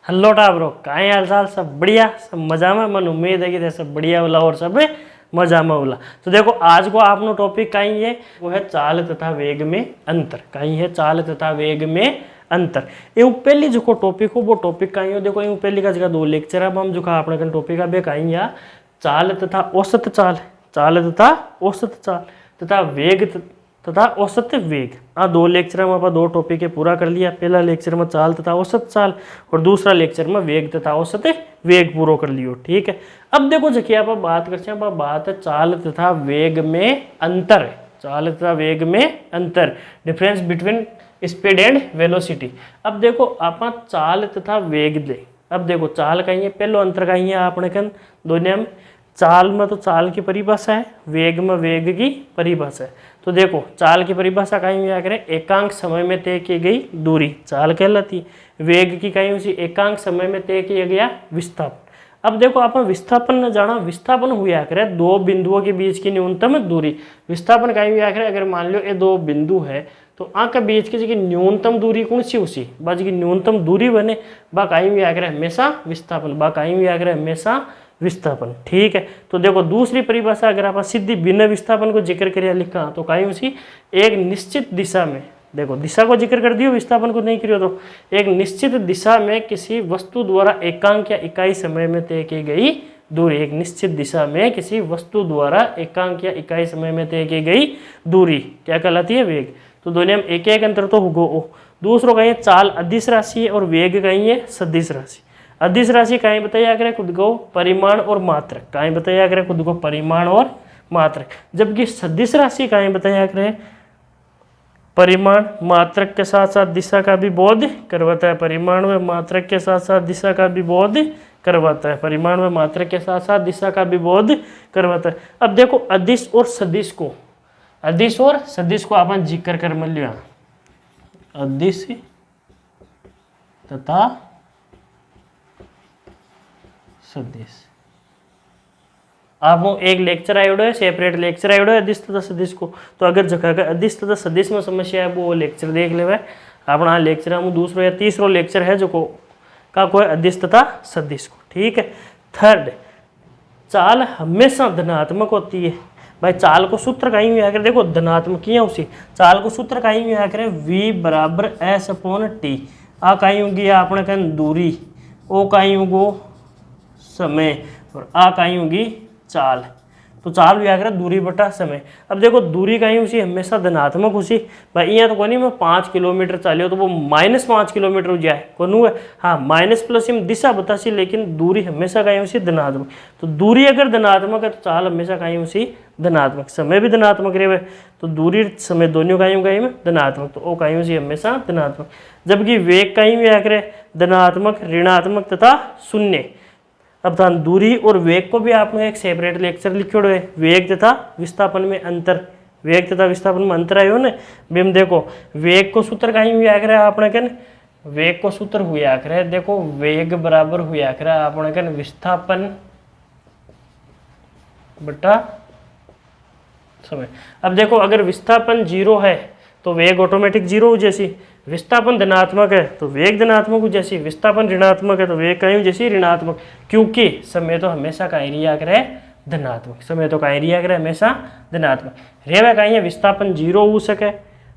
Hello टाबरो, काई हाल चाल? सब बढ़िया, सब मजा में। मन उम्मीद है कि सब बढ़िया वाला और सब मजा में वाला। तो देखो आज को आपनो टॉपिक कहीं है, वो है चाल तथा वेग में अंतर। कहीं है चाल तथा वेग में अंतर। ये पहली जो टॉपिक हो वो टॉपिक कहीं हो, देखो ये पहली का जगह 2 लेक्चर। अब हम जो अपने टॉपिक है कहीं या चाल तथा औसत चाल, चाल तथा औसत चाल तथा वेग तथा औसत वेग। 2 लेक्चर में आप 2 टॉपिक पूरा कर लिया। पहला लेक्चर में चाल तथा औसत चाल और दूसरा लेक्चर में वेग तथा औसत वेग पूरा कर लियो। ठीक है, अब देखो जैसे आप बात करते हैं, बात है चाल तथा वेग में अंतर। चाल तथा वेग में अंतर, difference between speed and velocity. अब देखो आप चाल तथा वेग दे। अब देखो चाल कहीं है, पहलो अंतर कहीं है आपने कन दोनों में। चाल में तो चाल की परिभाषा है, वेग में वेग की परिभाषा है। तो देखो चाल की परिभाषा कहीं क्या करें, एकांक समय में तय की गई दूरी चाल कहलाती। वेग की कहीं उसी एकांक समय में तय किया गया विस्थापन। अब देखो आप विस्थापन न जाना, विस्थापन हुआ करे 2 बिंदुओं के बीच की न्यूनतम दूरी। विस्थापन कहीं क्या करे, अगर मान लो ये 2 बिंदु है तो आँख के बीच की न्यूनतम दूरी कौन सी उसी बा की न्यूनतम दूरी बने बा कहीं भी आकर हमेशा विस्थापन, बा कहीं भी आकर हमेशा विस्थापन। ठीक है, तो देखो दूसरी परिभाषा अगर आप सीधी बिना विस्थापन को जिक्र करिए लिखा तो कहीं उसी एक निश्चित दिशा में, देखो दिशा को जिक्र कर दियो, विस्थापन को नहीं करियो, तो एक निश्चित दिशा में किसी वस्तु द्वारा एकांक या इकाई समय में तय की गई दूरी। एक निश्चित दिशा में किसी वस्तु द्वारा एकांक या इकाई समय में तय की गई दूरी क्या कहलाती है, वेग। तो दोनों में एक एक अंतर तो होगो। दूसरों कहीं चाल अदिश राशि है और वेग कहीं है सदिश राशि। अदिश राशि कहीं बताया करे खुद को परिमाण और मात्रक, कहीं बताया करे खुद को परिमाण और मात्रक। जबकि सदिश राशि कहीं बताया करे परिमाण मात्रक के साथ साथ दिशा का भी बोध करवाता है। परिमाण व मात्रक के साथ साथ दिशा का भी बोध करवाता है। परिमाण व मात्रक के साथ साथ दिशा का भी बोध करवाता है। अब देखो अदिश और सदिश को, अदिश और सदिश को अपन जिक्र कर मिल लिया। अदिश तथा सदिश आप एक लेक्चर आयोडो है, सेपरेट लेक्चर आयोडो है अदिश तथा सदिश को। तो अगर जगह अदिश तथा सदिश में समस्या है वो लेक्चर देख ले। अपना लेक्चर में दूसरो या तीसरो लेक्चर है जो को है अदिश तथा सदिश को। ठीक है, थर्ड, चाल हमेशा धनात्मक होती है। भाई चाल को सूत्र कहीं भी आकर देखो धनात्मक ही है उसी। चाल को सूत्र कहीं भी आकर v बराबर s अपॉन टी। आ कहीं होगी आपने कहीं दूरी, ओ कहीं होगो समय और आ कहीं होगी चाल। तो चाल भी आकर दूरी बटा समय। अब देखो दूरी कहीं उसी हमेशा धनात्मक उसी। भाई यहाँ तो कोनी मैं 5 किलोमीटर चलियो तो वो -5 किलोमीटर हो जाए कोनू है। हाँ माइनस प्लस में दिशा बता सी, लेकिन दूरी हमेशा कहीं उसी धनात्मक। तो दूरी अगर धनात्मक है तो चाल हमेशा कहीं उसी धनात्मक। समय भी धनात्मक रहे तो दूरी समय दोनों कहीं में धनात्मक, तो वो कहीं उसी हमेशा धनात्मक। जबकि वेग कहीं भी आकर धनात्मक ऋणात्मक तथा शून्य। अब दूरी और वेग को भी आपने एक सेपरेट लेक्चर लिखो है, वेग तथा विस्थापन में अंतर। वेग तथा विस्थापन में अंतर आयो ना बेम। देखो वेग को सूत्र कहीं भी आकर आपने कन, वेग को सूत्र हुआ आकर देखो वेग बराबर हुआ आकर आपने कन विस्थापन बटा समय। अब देखो अगर विस्थापन 0 है तो वेग ऑटोमेटिक 0 हो जैसी। विस्थापन धनात्मक है तो वेग धनात्मक हो जैसी। विस्थापन ऋणात्मक है तो वेग कहीं जैसी ऋणात्मक, क्योंकि समय तो हमेशा कहीं रिया करे धनात्मक। समय तो कहीं रिया करे हमेशा धनात्मक। रेवा कहीं विस्थापन 0 हो सके,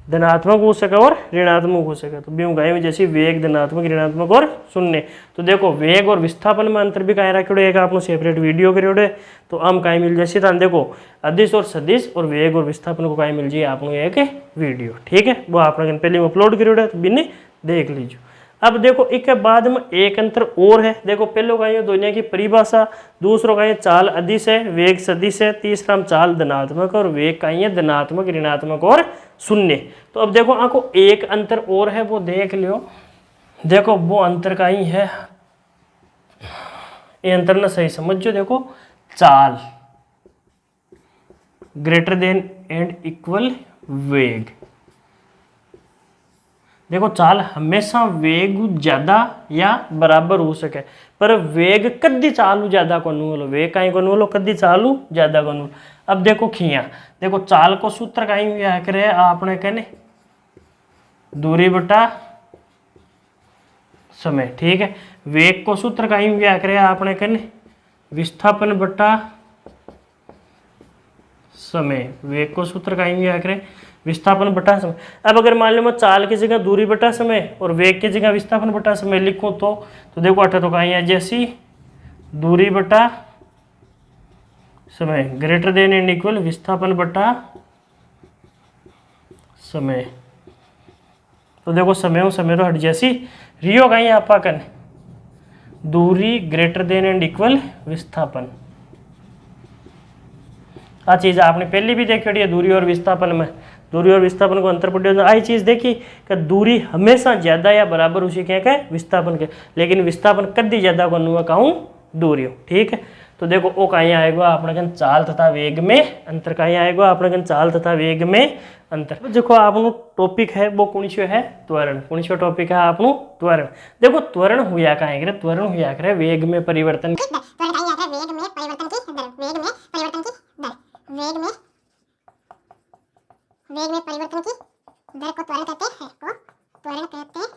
धनात्मक हो सके और ऋणात्मक हो सके। तो बीम कहीं जैसी वेग धनात्मक ऋणात्मक और शून्य। तो देखो वेग और विस्थापन में अंतर भी कहीं रखो एक आपको सेपरेट वीडियो करियो। तो हम कहीं मिल जैसे था देखो अदिश और सदिश और वेग और विस्थापन को कहीं मिल जाए आपको एक वीडियो। ठीक है, वो आपने पहले अपलोड करियो तो बिन्ने देख लीजिए। अब देखो एक बाद में एक अंतर और है। देखो पहलो का दुनिया की परिभाषा, दूसरों का चाल अदिश है, वेग सदिश है, तीसरा चाल धनात्मक और वेग का है धनात्मक ऋणात्मक और शून्य। तो अब देखो आपको एक अंतर और है वो देख लियो। देखो वो अंतर का ही है, ये अंतर ना सही समझो। देखो चाल ग्रेटर देन एंड इक्वल वेग। देखो चाल हमेशा वेग ज्यादा या बराबर हो सके, पर वेग कदी चालू ज्यादा कोनू बोलो, वेग कहीं कोनू बोलो कदी चालू ज्यादा कोनू। अब देखो खिया, देखो चाल को सूत्र कहीं भी आ करे आपने कहने दूरी बटा समय। ठीक है, वेग को सूत्र का यूं क्या करे आपने कन विस्थापन बटा समय। वेग को सूत्र का यूं क्या करे विस्थापन बटा समय। अब अगर मान लो मैं चाल की जगह दूरी बटा समय और वेग की जगह विस्थापन बटा समय लिखूं तो देखो अठा तो कहीं है जैसी दूरी बटा समय ग्रेटर देन एंड इक्वल विस्थापन बटा समय। तो देखो समय तो हट जैसी रियो कहीं आपा कन दूरी ग्रेटर देन एंड इक्वल विस्थापन। आ चीज आपने पहले भी देखी है दूरी और विस्थापन में, दूरी और विस्थापन को अंतर पढ़ियो आई चीज देखी कि दूरी हमेशा ज्यादा या बराबर उसी क्या है विस्थापन के, लेकिन विस्थापन कदी ज्यादा को कहूँ दूरी हो। ठीक है, तो देखो वो कहीं आएगा अपने कन चाल तथा वेग में अंतर। कहीं आएगा अपने कन चाल तथा वेग में अंतर। देखो आपनो टॉपिक है वो कुणिशो है त्वरण। कुणिशो टॉपिक है आपनो त्वरण। देखो त्वरण हुआ कहीं करे, त्वरण हुआ करे वेग में परिवर्तन वेग में परिवर्तन की दर, वेग में परिवर्तन की दर, वेग में परिवर्तन की दर को त्वरण कहते हैं, को त्वरण कहते हैं।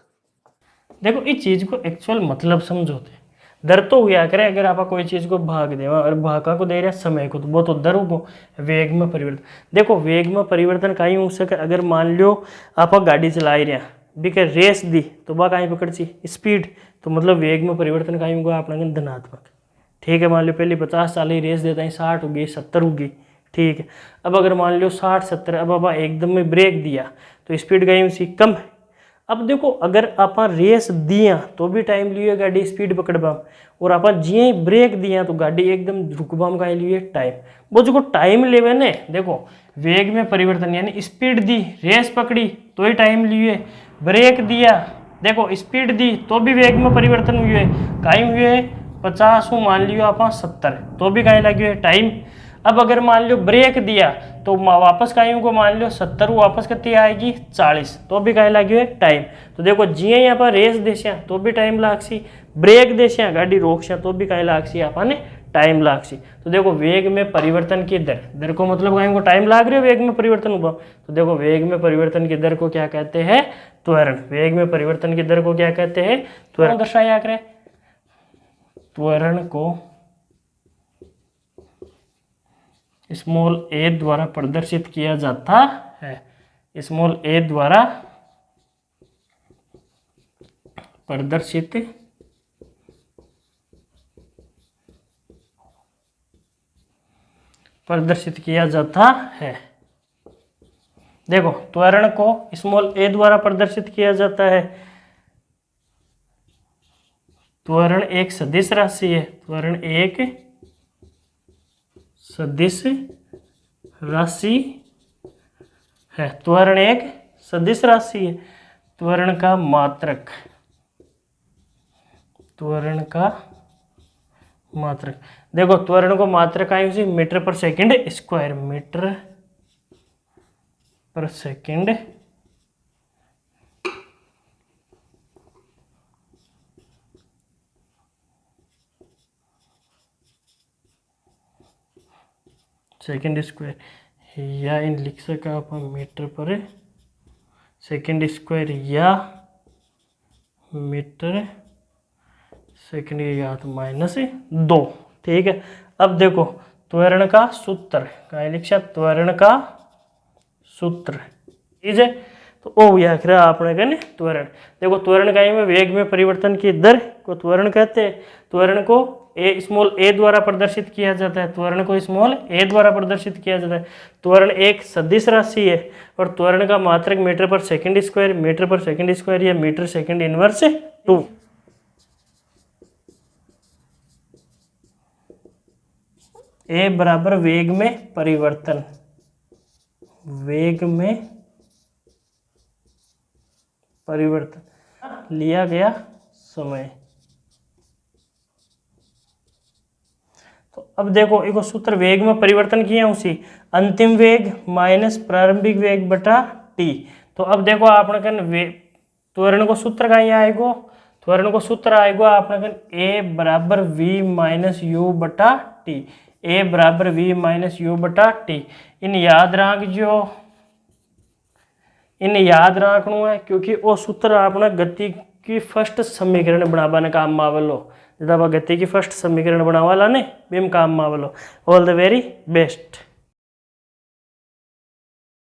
देखो इस चीज को एक्चुअल मतलब समझोते। दर तो हुआ करे अगर आप कोई चीज को भाग देवा और भागा को दे रहा समय को तो वो तो दर को वेग में परिवर्तन। देखो वेग में परिवर्तन कहीं हो सके अगर मान लो आप गाड़ी चला रहे भी के रेस दी तो वह कहीं पकड़ सी स्पीड, तो मतलब वेग में परिवर्तन कहीं होगा अपना धनात्मक। ठीक है, मान लो पहले 50 साल ही रेस देता है 60 होगी 70 होगी। ठीक है, अब अगर मान लो 60 70 अब आप एकदम में ब्रेक दिया तो स्पीड कहीं उसी कम है। अब देखो अगर आप रेस दिया तो भी टाइम लिए गाड़ी स्पीड पकड़बाम, और आप जिये ही ब्रेक दिया तो गाड़ी एकदम रुकबाम का लिए टाइम। वो जो टाइम लेवे ने देखो वेग में परिवर्तन यानी स्पीड दी रेस पकड़ी तो ही टाइम लिए, ब्रेक दिया देखो स्पीड दी तो भी वेग में परिवर्तन हुए, टाइम हुए 50 मान लियो आप 70 तो भी कहीं लगे टाइम। अब अगर मान लो ब्रेक दिया तो वापस कहीं को मान लो 70 वापस कितनी आएगी 40 तो भी कहीं लगे टाइम। तो देखो जिये यहाँ पर रेस देशिया तो भी टाइम लागसी, ब्रेक देशिया गाड़ी रोकशिया तो भी कहीं लागसी आपने टाइम लागसी। तो देखो वेग में परिवर्तन की दर, दर को मतलब कहीं को टाइम लाग रही है वेग में परिवर्तन हुआ, तो देखो वेग में परिवर्तन की दर को क्या कहते हैं त्वरण। वेग में परिवर्तन की दर को क्या कहते हैं त्वरण। दर्शाया करें त्वरण को स्मॉल ए द्वारा प्रदर्शित किया जाता है। स्मॉल ए द्वारा प्रदर्शित किया जाता है। देखो त्वरण को स्मॉल ए द्वारा प्रदर्शित किया जाता है। त्वरण एक सदिश राशि है, त्वरण एक सदिश राशि है। त्वरण एक सदिश राशि है। त्वरण का मात्रक, त्वरण का मात्रक देखो त्वरण को मात्रक आई उसी मीटर पर सेकंड स्क्वायर, मीटर पर सेकंड सेकंड स्क्वायर, या इन लिख सका आप मीटर पर सेकंड स्क्वायर या मीटर सेकंड या तो -2। ठीक है, अब देखो त्वरण का सूत्र का लिखा, त्वरण का सूत्र ठीक है। तो ओ याद आपने कहने त्वरण। देखो त्वरण का में वेग में परिवर्तन की दर को त्वरण कहते हैं। त्वरण को स्मॉल ए द्वारा प्रदर्शित किया जाता है। त्वरण को स्मॉल ए द्वारा प्रदर्शित किया जाता है। त्वरण एक सदिश राशि है और त्वरण का मात्रक मीटर पर सेकंड स्क्वायर, मीटर पर सेकंड स्क्वायर या मीटर सेकंड इनवर्स 2। ए बराबर वेग में परिवर्तन, वेग में परिवर्तन लिया गया समय। तो अब देखो एक सूत्र वेग में परिवर्तन किया उसी अंतिम वेग माइनस प्रारंभिक वेग बटा टी। तो अब देखो आपने कन त्वरण को सूत्र का ही आएगा, त्वरण को सूत्र आएगा आपने कन ए बराबर वी माइनस यू बटा टी, ए बराबर वी माइनस यू बटा टी। इन याद रख जो, इन याद रखना है क्योंकि वो सूत्र अपना गति की फर्स्ट समीकरण बनावाने काम में आवेलो। जब आप गति की फर्स्ट समीकरण बनावाला ने बेम काम में आवेलो। All the very best.